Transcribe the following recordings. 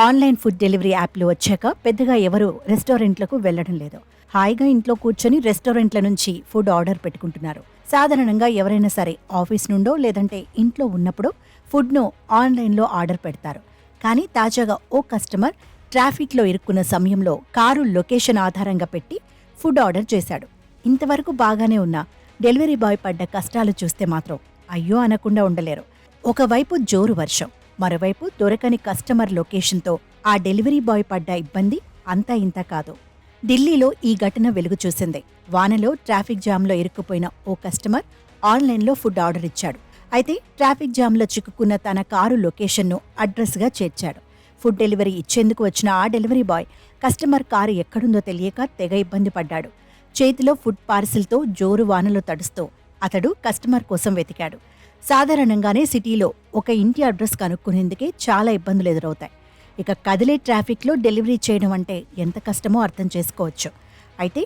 Online food delivery యాప్లు వచ్చాక పెద్దగా ఎవరు రెస్టారెంట్లకు వెళ్లడం లేదు. హాయిగా ఇంట్లో కూర్చొని రెస్టారెంట్ల నుంచి ఫుడ్ ఆర్డర్ పెట్టుకుంటున్నారు. సాధారణంగా ఎవరైనా సరే ఆఫీస్ నుండో లేదంటే ఇంట్లో ఉన్నప్పుడు ఫుడ్ను ఆన్లైన్లో ఆర్డర్ పెడతారు. కానీ తాజాగా ఓ కస్టమర్ ట్రాఫిక్లో ఇరుక్కున్న సమయంలో కారు లొకేషన్ ఆధారంగా పెట్టి ఫుడ్ ఆర్డర్ చేశాడు. ఇంతవరకు బాగానే ఉన్న డెలివరీ బాయ్ పడ్డ కష్టాలు చూస్తే మాత్రం అయ్యో అనకుండా ఉండలేరు. ఒకవైపు జోరు వర్షం, మరోవైపు దొరకని కస్టమర్ లొకేషన్తో ఆ డెలివరీ బాయ్ పడ్డ ఇబ్బంది అంతా ఇంత కాదు. ఢిల్లీలో ఈ ఘటన వెలుగు చూసింది. వానలో ట్రాఫిక్ జామ్లో ఇరుక్కుపోయిన ఓ కస్టమర్ ఆన్లైన్లో ఫుడ్ ఆర్డర్ ఇచ్చాడు. అయితే ట్రాఫిక్ జామ్లో చిక్కుకున్న తన కారు లొకేషన్ను అడ్రస్గా చేర్చాడు. ఫుడ్ డెలివరీ ఇచ్చేందుకు వచ్చిన ఆ డెలివరీ బాయ్ కస్టమర్ కారు ఎక్కడుందో తెలియక తెగ ఇబ్బంది పడ్డాడు. చేతిలో ఫుడ్ పార్సిల్తో జోరు వానలో తడుస్తూ అతడు కస్టమర్ కోసం వెతికాడు. సాధారణంగానే సిటీలో ఒక ఇంటి అడ్రస్ కనుక్కునేందుకే చాలా ఇబ్బందులు ఎదురవుతాయి. ఇక కదిలే ట్రాఫిక్లో డెలివరీ చేయడం అంటే ఎంత కష్టమో అర్థం చేసుకోవచ్చు. అయితే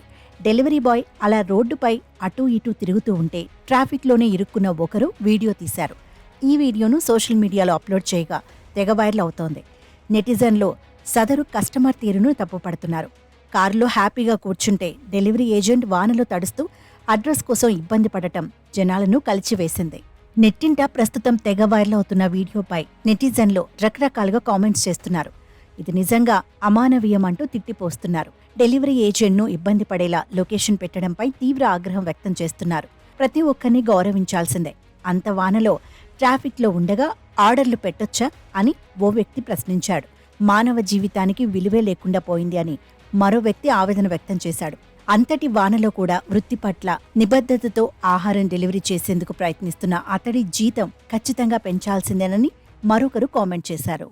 డెలివరీ బాయ్ అలా రోడ్డుపై అటూ ఇటూ తిరుగుతూ ఉంటే ట్రాఫిక్లోనే ఇరుక్కున్న ఒకరు వీడియో తీశారు. ఈ వీడియోను సోషల్ మీడియాలో అప్లోడ్ చేయగా తెగ వైరల్ అవుతోంది. నెటిజన్లో సదరు కస్టమర్ తీరును తప్పుపడుతున్నారు. కారులో హ్యాపీగా కూర్చుంటే డెలివరీ ఏజెంట్ వానలో తడుస్తూ అడ్రస్ కోసం ఇబ్బంది పడటం జనాలను కలిచివేసింది. నెట్టింట ప్రస్తుతం తెగ వైరల్ అవుతున్న వీడియోపై నెటిజన్లు రకరకాలుగా కామెంట్స్ చేస్తున్నారు. ఇది నిజంగా అమానవీయం అంటూ తిట్టిపోస్తున్నారు. డెలివరీ ఏజెంట్ను ఇబ్బంది పడేలా లొకేషన్ పెట్టడంపై తీవ్ర ఆగ్రహం వ్యక్తం చేస్తున్నారు. ప్రతి ఒక్కరిని గౌరవించాల్సిందే. అంత వానలో ట్రాఫిక్లో ఉండగా ఆర్డర్లు పెట్టొచ్చా అని ఓ వ్యక్తి ప్రశ్నించాడు. మానవ జీవితానికి విలువే లేకుండా పోయింది అని మరో వ్యక్తి ఆవేదన వ్యక్తం చేశాడు. అంతటి వానలో కూడా వృత్తి పట్ల నిబద్ధతతో ఆహారం డెలివరీ చేసేందుకు ప్రయత్నిస్తున్న అతడి జీతం ఖచ్చితంగా పెంచాల్సిందేనని మరొకరు కామెంట్ చేశారు.